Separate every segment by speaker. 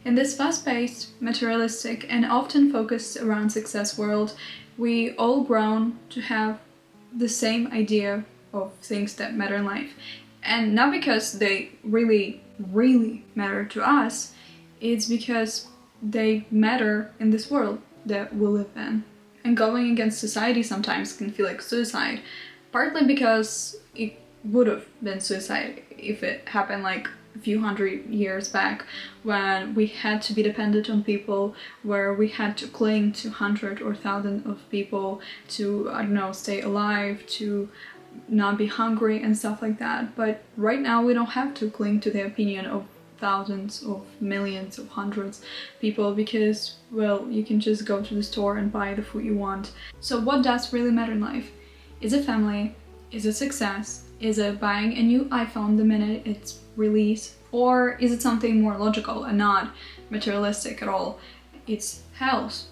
Speaker 1: In this fast-paced, materialistic, and often focused around success world, we all grown to have the same idea of things that matter in life. And not because they really, really matter to us, it's because they matter in this world that we live in. And going against society sometimes can feel like suicide, partly because it would have been suicide if it happened like a few hundred years back, when we had to be dependent on people, where we had to cling to hundred or thousand of people to, I don't know, stay alive, to not be hungry and stuff like that. But right now we don't have to cling to the opinion of thousands of millions of hundreds people, because, well, you can just go to the store and buy the food you want. So what does really matter in life? Is it family? Is it success? Is it buying a new iPhone the minute it's released? Or is it something more logical and not materialistic at all? It's health,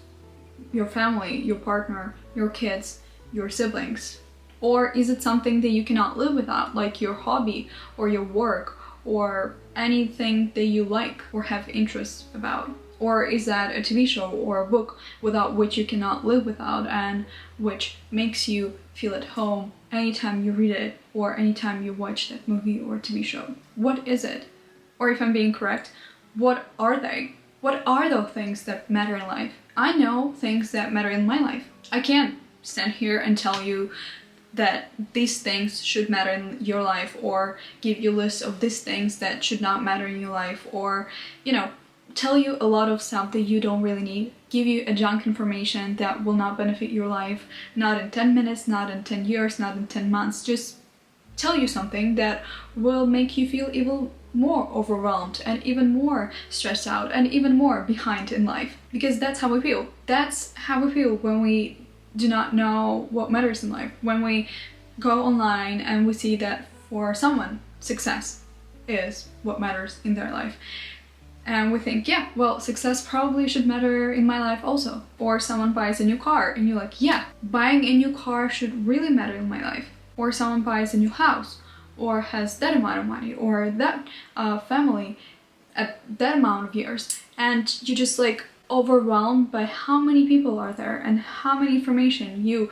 Speaker 1: your family, your partner, your kids, your siblings. Or is it something that you cannot live without, like your hobby or your work or anything that you like or have interest about? Or is that a TV show or a book without which you cannot live without, and which makes you feel at home anytime you read it or anytime you watch that movie or TV show? What is it? Or if I'm being correct, what are they? What are those things that matter in life? I know things that matter in my life. I can't stand here and tell you that these things should matter in your life, or give you a list of these things that should not matter in your life, or, you know, tell you a lot of stuff that you don't really need, give you a junk information that will not benefit your life, not in 10 minutes, not in 10 years, not in 10 months, just tell you something that will make you feel even more overwhelmed and even more stressed out and even more behind in life. Because that's how we feel. That's how we feel when we do not know what matters in life. When we go online and we see that for someone, success is what matters in their life. And we think, yeah, well, success probably should matter in my life also. Or someone buys a new car and you're like, yeah, buying a new car should really matter in my life. Or someone buys a new house, or has that amount of money, or that family at that amount of years. And you just like overwhelmed by how many people are there and how many information you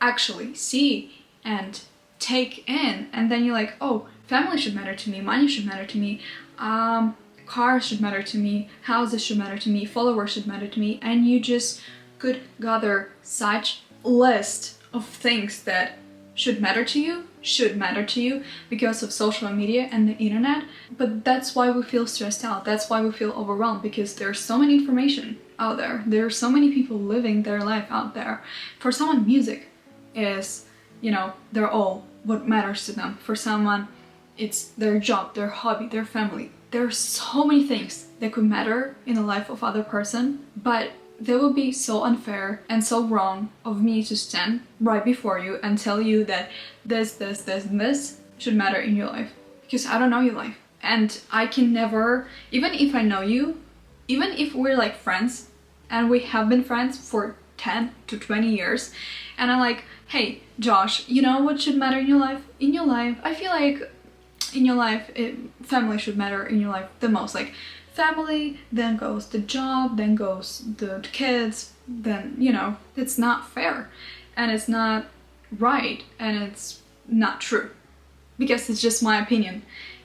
Speaker 1: actually see and take in. And then you're like, oh, family should matter to me, money should matter to me, cars should matter to me, houses should matter to me, followers should matter to me. And you just could gather such a list of things that should matter to you because of social media and the internet. But that's why we feel stressed out, that's why we feel overwhelmed, because there's so many information out there, there are so many people living their life out there. For someone, music is, you know, they're all what matters to them. For someone, it's their job, their hobby, their family. There are so many things that could matter in the life of other person, but that would be so unfair and so wrong of me to stand right before you and tell you that this, and this should matter in your life. Because I don't know your life. And I can never, even if I know you, even if we're like friends, and we have been friends for 10 to 20 years, and I'm like, hey, Josh, you know what should matter in your life? In your life, I feel like in your life, family should matter in your life the most. Like, family, then goes the job, then goes the kids, then, you know, it's not fair and it's not right and it's not true, because it's just my opinion.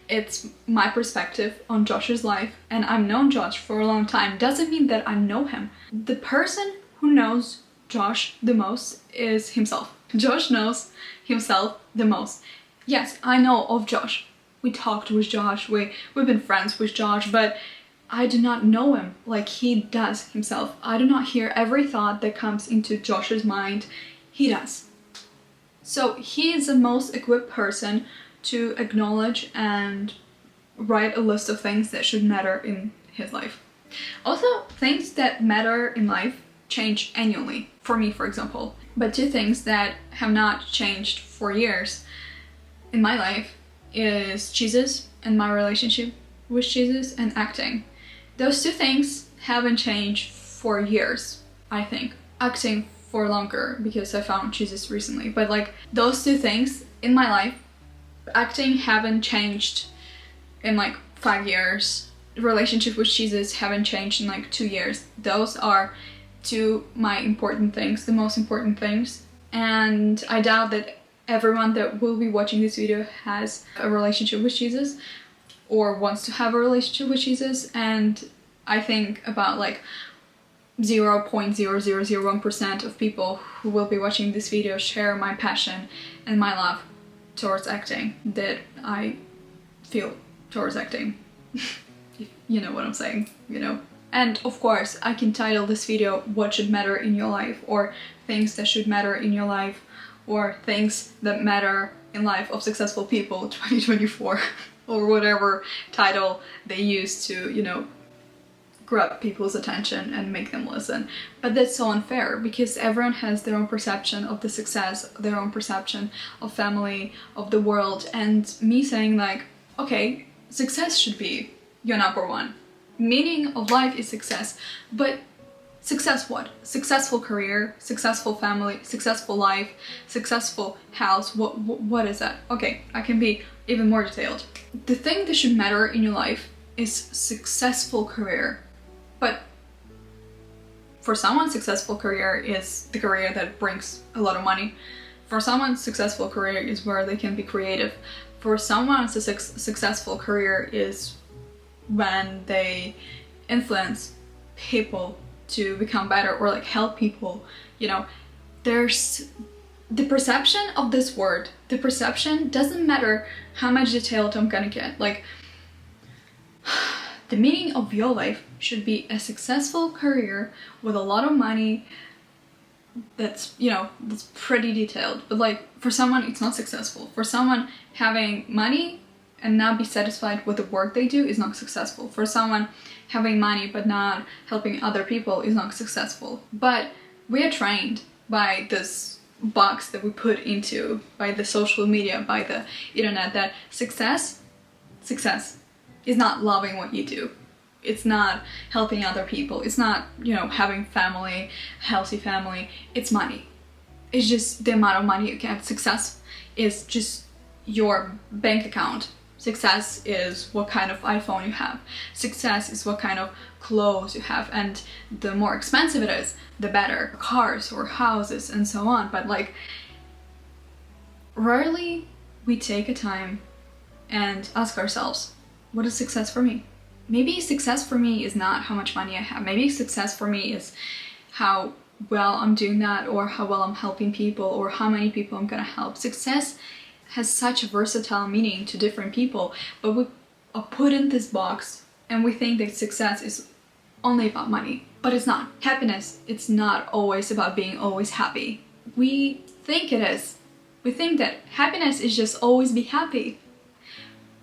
Speaker 1: It's my perspective on Josh's life, and I've known Josh for a long time. Doesn't mean that I know him. The person who knows Josh the most is himself. Josh knows himself the most. Yes, I know of Josh. We talked with Josh, we've been friends with Josh, but I do not know him like he does himself. I do not hear every thought that comes into Josh's mind. He does. So he is the most equipped person to acknowledge and write a list of things that should matter in his life. Also, things that matter in life change annually. For me, for example. But two things that have not changed for years in my life is Jesus and my relationship with Jesus, and acting. Those two things haven't changed for years, I think. Acting for longer, because I found Jesus recently. But like, those two things in my life, acting haven't changed in like 5 years, relationship with Jesus haven't changed in like 2 years. Those are two my important things, the most important things. And I doubt that everyone that will be watching this video has a relationship with Jesus or wants to have a relationship with Jesus. And I think about like 0.0001% of people who will be watching this video share my passion and my love towards acting that I feel towards acting. You know what I'm saying, you know. And of course, I can title this video "What Should Matter in Your Life," or "Things That Should Matter in Your Life," or "Things That Matter in Life of Successful People 2024," or whatever title they use to, you know, grab people's attention and make them listen. But that's so unfair, because everyone has their own perception of the success, their own perception of family, of the world, and me saying like, okay, success should be your number one. Meaning of life is success, but success what? Successful career, successful family, successful life, successful house, what is that? Okay, I can be even more detailed. The thing that should matter in your life is successful career. But for someone, successful career is the career that brings a lot of money. For someone, successful career is where they can be creative. For someone, a successful career is when they influence people to become better, or like help people, you know. There's the perception of this word. The perception doesn't matter how much detailed I'm gonna get. Like, the meaning of your life should be a successful career with a lot of money. That's, you know, that's pretty detailed. But like, for someone, it's not successful. For someone, having money and not be satisfied with the work they do is not successful. For someone, having money but not helping other people is not successful. But we are trained by this box that we put into, by the social media, by the internet, that success is not loving what you do. It's not helping other people. It's not, you know, having family, healthy family. It's money. It's just the amount of money you get. Success is just your bank account. Success is what kind of iPhone you have. Success is what kind of clothes you have. And the more expensive it is, the better. Cars or houses and so on. But like, rarely we take a time and ask ourselves, what is success for me? Maybe success for me is not how much money I have. Maybe success for me is how well I'm doing that, or how well I'm helping people, or how many people I'm gonna help. Success has such a versatile meaning to different people, but we are put in this box and we think that success is only about money. But it's not. Happiness, it's not always about being always happy. We think it is. We think that happiness is just always be happy.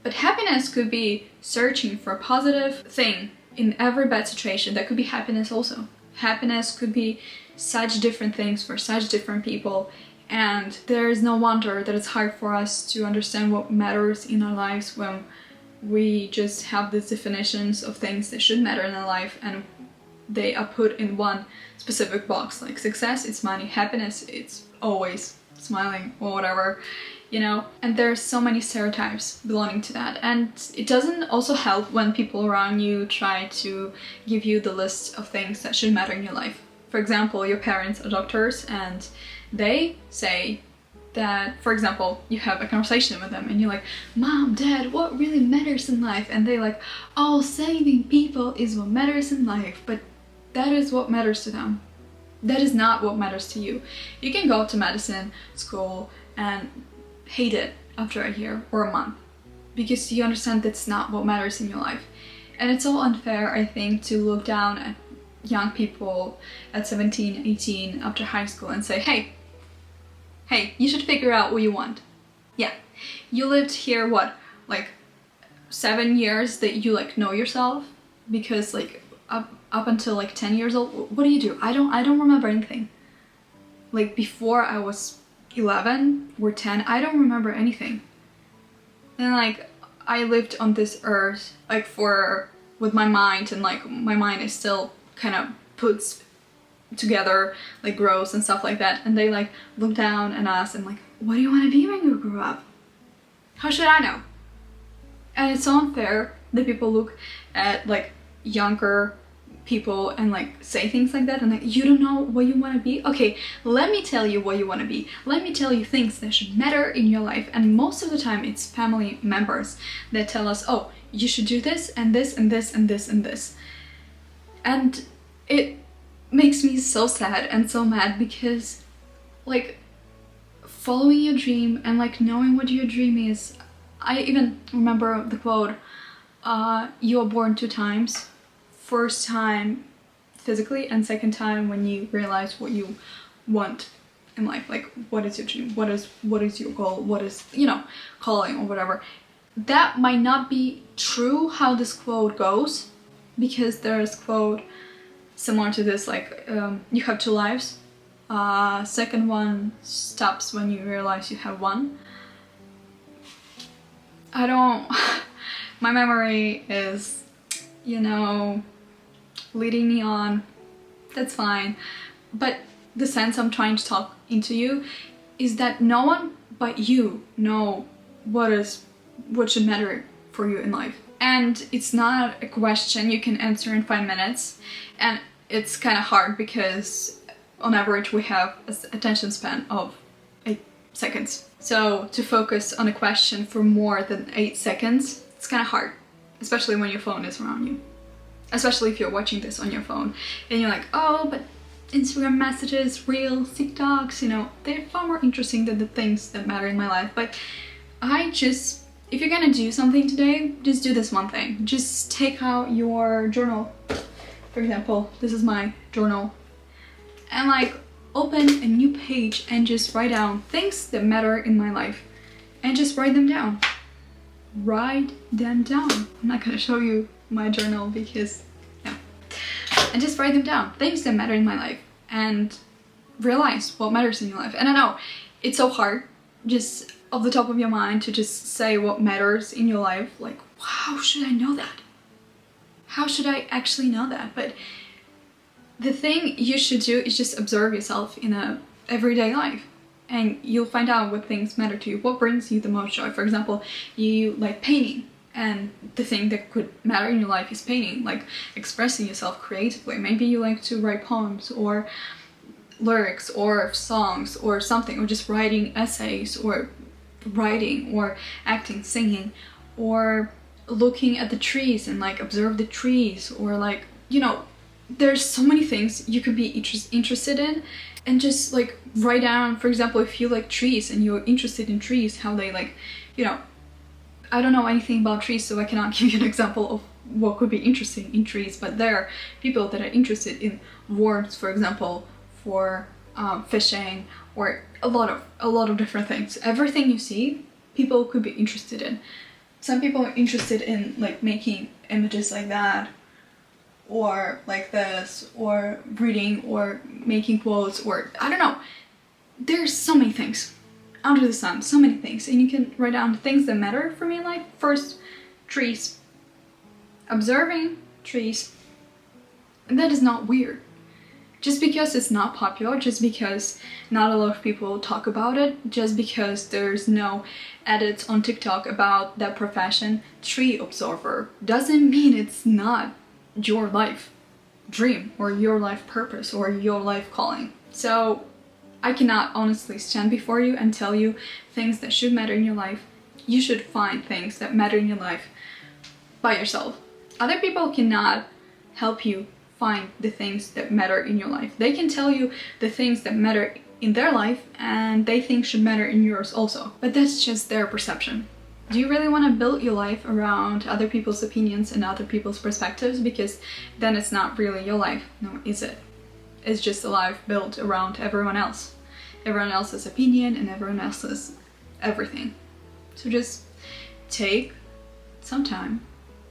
Speaker 1: But happiness could be searching for a positive thing in every bad situation. That could be happiness also. Happiness could be such different things for such different people. And there is no wonder that it's hard for us to understand what matters in our lives when we just have these definitions of things that should matter in our life, and they are put in one specific box. Like success, it's money. Happiness, it's always smiling or whatever, you know. And there's so many stereotypes belonging to that. And it doesn't also help when people around you try to give you the list of things that should matter in your life. For example, your parents are doctors and they say that, for example, you have a conversation with them and you're like, Mom, Dad, what really matters in life? And they're like, oh, saving people is what matters in life. But that is what matters to them. That is not what matters to you. You can go to medicine school and hate it after a year or a month because you understand that's not what matters in your life. And it's so unfair, I think, to look down at young people at 17, 18 after high school and say, hey, you should figure out what you want. Yeah, you lived here, what, like 7 years that you like know yourself, because like up until like 10 years old, what do? I don't remember anything. Like before I was 11 or 10, I don't remember anything. And like I lived on this earth like with my mind, and like my mind is still kind of puts together, like grows and stuff like that, and they like look down at us and like, what do you want to be when you grow up? How should I know? And it's so unfair that people look at like younger people and like say things like that, and like, you don't know what you want to be. Okay, let me tell you what you want to be. Let me tell you things that should matter in your life. And most of the time it's family members that tell us, oh, you should do this and this and this and this and this. And it makes me so sad and so mad, because like following your dream and like knowing what your dream is. I even remember the quote, you are born 2 times. First time physically, and second time when you realize what you want in life. Like, what is your dream? What is your goal? What is, you know, calling or whatever. That might not be true how this quote goes, because there's quote similar to this, like, you have 2 lives. Second one stops when you realize you have one. I don't... my memory is, you know, leading me on. That's fine. But the sense I'm trying to talk into you is that no one but you know what should matter for you in life. And it's not a question you can answer in 5 minutes. And it's kind of hard because on average we have an attention span of 8 seconds. So to focus on a question for more than 8 seconds, it's kind of hard, especially when your phone is around you. Especially if you're watching this on your phone and you're like, oh, but Instagram messages, Reels, TikToks, you know, they're far more interesting than the things that matter in my life. But if you're gonna do something today, just do this one thing. Just take out your journal. For example, this is my journal. And like, open a new page and just write down things that matter in my life. And just write them down. Write them down. I'm not gonna show you my journal because, no. And just write them down. Things that matter in my life. And realize what matters in your life. And I know, it's so hard, just off the top of your mind, to just say what matters in your life. Like, how should I know that? How should I actually know that? But the thing you should do is just observe yourself in a everyday life, and you'll find out what things matter to you, what brings you the most joy. For example, you like painting, and the thing that could matter in your life is painting, like expressing yourself creatively. Maybe you like to write poems or lyrics or songs or something, or just writing essays, or writing or acting, singing, or looking at the trees and like observe the trees, or like, you know, there's so many things you could be interested in. And just like write down, for example, if you like trees and you're interested in trees, how they like, you know, I don't know anything about trees, so I cannot give you an example of what could be interesting in trees, but there are people that are interested in worms, for example, for fishing, or a lot of different things. Everything you see, people could be interested in. Some people are interested in like making images like that, or like this, or reading, or making quotes, or I don't know. There's so many things under the sun, so many things, and you can write down the things that matter for me in life. First, trees. Observing trees. And that is not weird. Just because it's not popular, just because not a lot of people talk about it, just because there's no edits on TikTok about that profession, tree observer, doesn't mean it's not your life dream or your life purpose or your life calling. So I cannot honestly stand before you and tell you things that should matter in your life. You should find things that matter in your life by yourself. Other people cannot help you find the things that matter in your life. They can tell you the things that matter in their life and they think should matter in yours also. But that's just their perception. Do you really want to build your life around other people's opinions and other people's perspectives? Because then it's not really your life, no, is it? It's just a life built around everyone else. Everyone else's opinion and everyone else's everything. So just take some time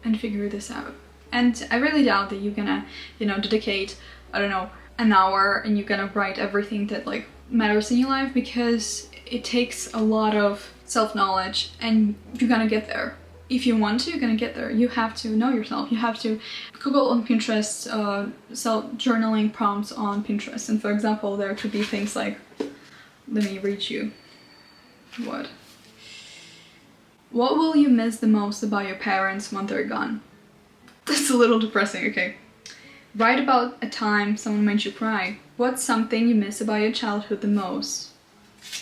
Speaker 1: and figure this out. And I really doubt that you're gonna, you know, dedicate, I don't know, an hour and you're gonna write everything that like matters in your life, because it takes a lot of self-knowledge and you're gonna get there. If you want to, you're gonna get there. You have to know yourself. You have to Google on Pinterest, self-journaling prompts on Pinterest. And for example, there could be things like, let me read you. What will you miss the most about your parents when they're gone? That's a little depressing, okay. Write about a time someone made you cry. What's something you miss about your childhood the most?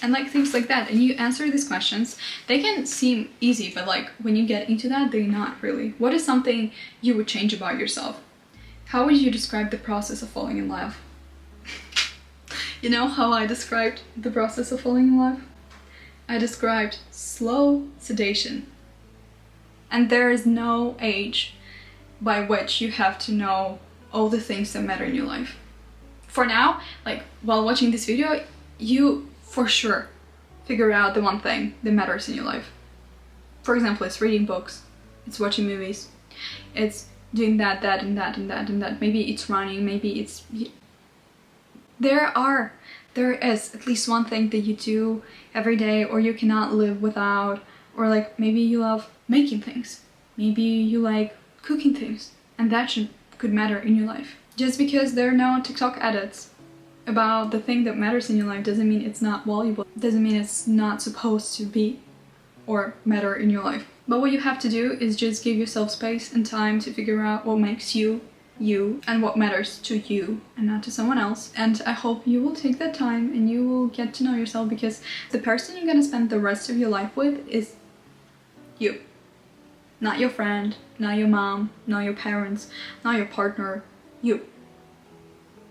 Speaker 1: And like things like that. And you answer these questions. They can seem easy, but like when you get into that, they're not really. What is something you would change about yourself? How would you describe the process of falling in love? You know how I described the process of falling in love? I described slow sedation. And there is no age by which you have to know all the things that matter in your life. For now, like while watching this video, you for sure figure out the one thing that matters in your life. For example, it's reading books, it's watching movies, it's doing that, and that. Maybe it's running, maybe it's... There is at least one thing that you do every day or you cannot live without, or like maybe you love making things, maybe you like cooking things, and that could matter in your life. Just because there are no TikTok edits about the thing that matters in your life doesn't mean it's not valuable, doesn't mean it's not supposed to be or matter in your life. But what you have to do is just give yourself space and time to figure out what makes you you and what matters to you and not to someone else. And I hope you will take that time and you will get to know yourself, because the person you're gonna spend the rest of your life with is you. Not your friend, not your mom, not your parents, not your partner, you.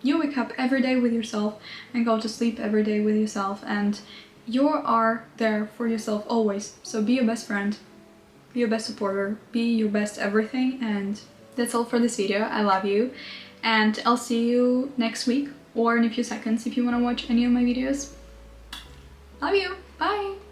Speaker 1: You wake up every day with yourself and go to sleep every day with yourself, and you are there for yourself always. So be your best friend, be your best supporter, be your best everything. And that's all for this video. I love you, and I'll see you next week or in a few seconds if you want to watch any of my videos. Love you, bye!